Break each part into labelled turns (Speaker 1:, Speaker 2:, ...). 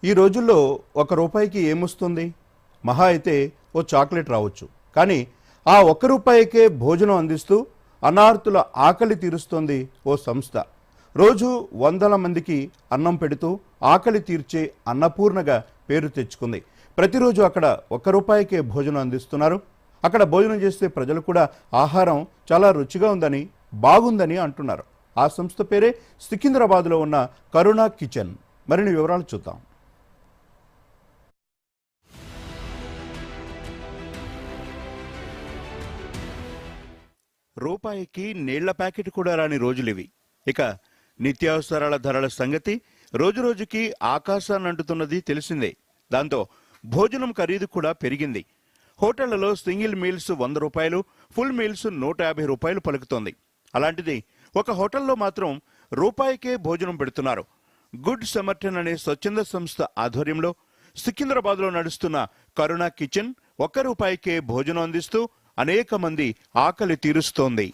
Speaker 1: ఈ రోజుల్లో ₹1కి ఏమొస్తుంది? మహా అయితే ఓ చాక్లెట్ రావచ్చు. కానీ ఆ ₹1కే భోజనం అందిస్తూ అన్నార్తుల ఆకలి తీరుస్తోంది ఓ సంస్థ. రోజు వందల మందికి అన్నం పెడుతూ ఆకలి తీర్చే అన్నపూర్ణగా పేరు తెచ్చుకుంది. ప్రతిరోజు అక్కడ ₹1కే భోజనం అందిస్తున్నారు. అక్కడ భోజనం చేసే ప్రజలు కూడా ఆహారం చాలా రుచిగా ఉందని, బాగుందని అంటున్నారు. ఆ సంస్థ పేరే సికింద్రాబాద్లో ఉన్న కరుణ కిచెన్. మరిన్ని వివరాలు చూద్దాం. రూపాయికి నీళ్ల ప్యాకెట్ కూడా రాని రోజులివి. ఇక నిత్యావసరాల ధరల సంగతి రోజురోజుకి ఆకాశాన్ని అంటుతున్నది తెలిసిందే. దాంతో భోజనం ఖరీదు కూడా పెరిగింది. హోటళ్లలో సింగిల్ మీల్స్ ₹100, ఫుల్ మీల్స్ ₹150 పలుకుతోంది. అలాంటిది ఒక హోటల్లో మాత్రం రూపాయికే భోజనం పెడుతున్నారు. గుడ్ సమర్థన్ అనే స్వచ్ఛంద సంస్థ ఆధ్వర్యంలో సికింద్రాబాద్లో నడుస్తున్న కరుణ కిచెన్ ₹1కే భోజనం అందిస్తూ అనేక మంది ఆకలి తీరుస్తోంది.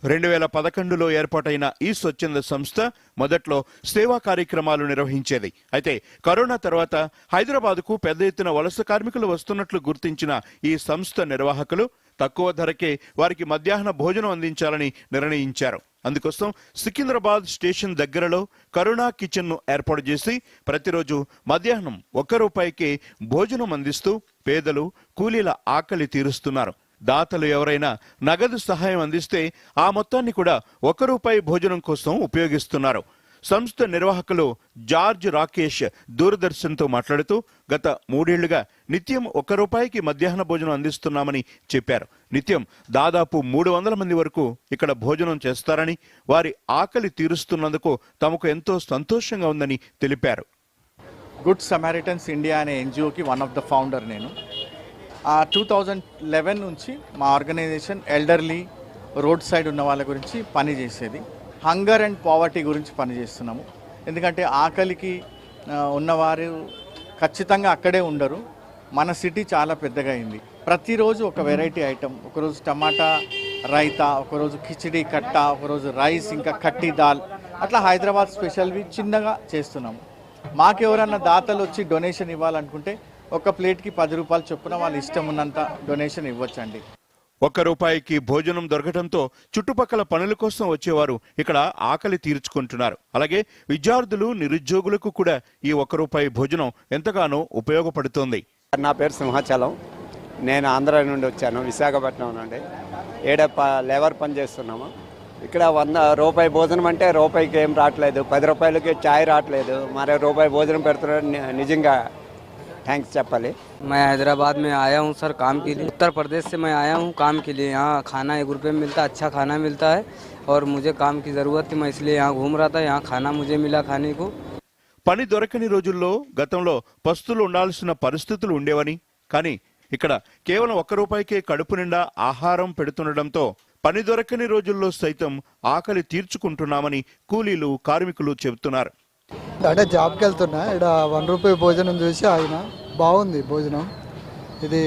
Speaker 1: 2011లో ఏర్పాటైన ఈ స్వచ్ఛంద సంస్థ మొదట్లో సేవా కార్యక్రమాలు నిర్వహించేది. అయితే కరోనా తర్వాత హైదరాబాద్కు పెద్ద ఎత్తున వలస కార్మికులు వస్తున్నట్లు గుర్తించిన ఈ సంస్థ నిర్వాహకులు తక్కువ ధరకే వారికి మధ్యాహ్న భోజనం అందించాలని నిర్ణయించారు. అందుకోసం సికింద్రాబాద్ స్టేషన్ దగ్గరలో కరుణ కిచెన్ ను ఏర్పాటు చేసి ప్రతిరోజు మధ్యాహ్నం ₹1కే భోజనం అందిస్తూ పేదలు, కూలీల ఆకలి తీరుస్తున్నారు. దాతలు ఎవరైనా నగదు సహాయం అందిస్తే ఆ మొత్తాన్ని కూడా ₹1 భోజనం కోసం ఉపయోగిస్తున్నారు. సంస్థ నిర్వాహకులు జార్జ్ రాకేష్ దూరదర్శన్తో మాట్లాడుతూ గత 3 ఏళ్లుగా నిత్యం ₹1కి మధ్యాహ్న భోజనం అందిస్తున్నామని చెప్పారు. నిత్యం దాదాపు 300 మంది వరకు ఇక్కడ భోజనం చేస్తారని, వారి ఆకలి తీరుస్తున్నందుకు తమకు ఎంతో సంతోషంగా ఉందని తెలిపారు.
Speaker 2: గుడ్ సమారిటన్స్ ఇండియా అనే ఎన్జిఓకి వన్ ఆఫ్ ద ఫౌండర్ నేను. 2011 నుంచి మా ఆర్గనైజేషన్ ఎల్డర్లీ, రోడ్ సైడ్ ఉన్న వాళ్ళ గురించి పనిచేసేది. హంగర్ అండ్ పావర్టీ గురించి పనిచేస్తున్నాము. ఎందుకంటే ఆకలికి ఉన్నవారు ఖచ్చితంగా అక్కడే ఉండరు. మన సిటీ చాలా పెద్దగా అయింది. ప్రతిరోజు ఒక వెరైటీ ఐటమ్, ఒకరోజు టమాటా రైతా, ఒకరోజు కిచిడి కట్ట, ఒకరోజు రైస్, ఇంకా కట్టి దాల్, అట్లా హైదరాబాద్ స్పెషల్వి చిన్నగా చేస్తున్నాము. మాకెవరన్నా దాతలు వచ్చి డొనేషన్ ఇవ్వాలనుకుంటే ఒక ప్లేట్కి ₹10 చొప్పున వాళ్ళ ఇష్టం ఉన్నంత డొనేషన్ ఇవ్వచ్చండి.
Speaker 1: ₹1కి భోజనం దొరకడంతో చుట్టుపక్కల పనుల కోసం వచ్చేవారు ఇక్కడ ఆకలి తీర్చుకుంటున్నారు. అలాగే విద్యార్థులు, నిరుద్యోగులకు కూడా ఈ ₹1 భోజనం ఎంతగానో ఉపయోగపడుతోంది.
Speaker 3: నా పేరు సింహాచలం. నేను ఆంధ్ర నుండి వచ్చాను, విశాఖపట్నం నుండి. లేబర్ పని చేస్తున్నాము. ఇక్కడ ₹1 భోజనం అంటే రూపాయికి ఏం రావట్లేదు, ₹10కి చాయ్ రావట్లేదు. మరి ₹1 భోజనం పెడుతున్నారు, నిజంగా थैंक्स चप्पल।
Speaker 4: मैं हैदराबाद में आया हूँ सर काम के लिए। उत्तर प्रदेश से मैं आया हूँ काम के लिए। यहाँ खाना ₹1 में मिलता है, अच्छा खाना मिलता है और मुझे काम की ज़रूरत थी, मैं इसलिए यहाँ घूम रहा था। यहाँ खाना मुझे मिला खाने को।
Speaker 1: పని దొరకని రోజుల్లో గతంలో పస్తులు ఉండాల్సిన పరిస్థితులు ఉండేవని, కానీ ఇక్కడ కేవలం ₹1కే కడుపు నిండా ఆహారం పెడుతుండటంతో పని దొరకని రోజుల్లో సైతం ఆకలి తీర్చుకుంటున్నామని కూలీలు, కార్మికులు చెబుతున్నారు.
Speaker 5: అంటే జాబ్కి వెళ్తున్నా, ఇక్కడ ₹1 భోజనం చూసి ఆయన బాగుంది భోజనం. ఇది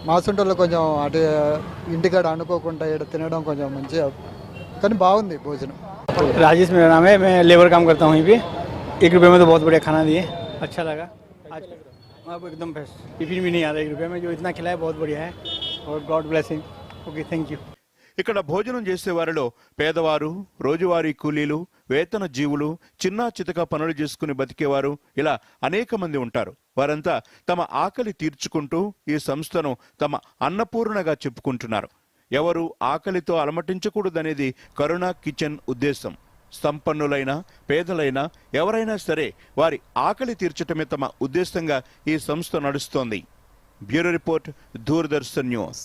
Speaker 5: మాసుంటలో కొంచెం అటు ఇంటికాడ అనుకోకుండా ఇక్కడ తినడం కొంచెం మంచిగా, కానీ బాగుంది భోజనం.
Speaker 6: राजेश मेरा नाम है, मैं लेबर काम करता हूँ यहीं पे। ₹1 में तो बहुत बढ़िया खाना दिए, अच्छा लगा आज। आप एकदम बेस्ट, टिफिन भी नहीं आ रहा ₹1 में, जो इतना खिलाया बहुत बढ़िया है और God blessing. Okay, thank you.
Speaker 1: ఇక్కడ భోజనం చేసే వారిలో పేదవారు, రోజువారీ కూలీలు, వేతన జీవులు, చిన్నా చితక పనులు చేసుకుని బతికేవారు, ఇలా అనేక మంది ఉంటారు. వారంతా తమ ఆకలి తీర్చుకుంటూ ఈ సంస్థను తమ అన్నపూర్ణగా చెప్పుకుంటున్నారు. ఎవరు ఆకలితో అలమటించకూడదనేది కరుణ కిచెన్ ఉద్దేశం. సంపన్నులైనా పేదలైనా ఎవరైనా సరే వారి ఆకలి తీర్చటమే తమ ఉద్దేశంగా ఈ సంస్థ నడుస్తోంది. Bureau report, Doordarshan news.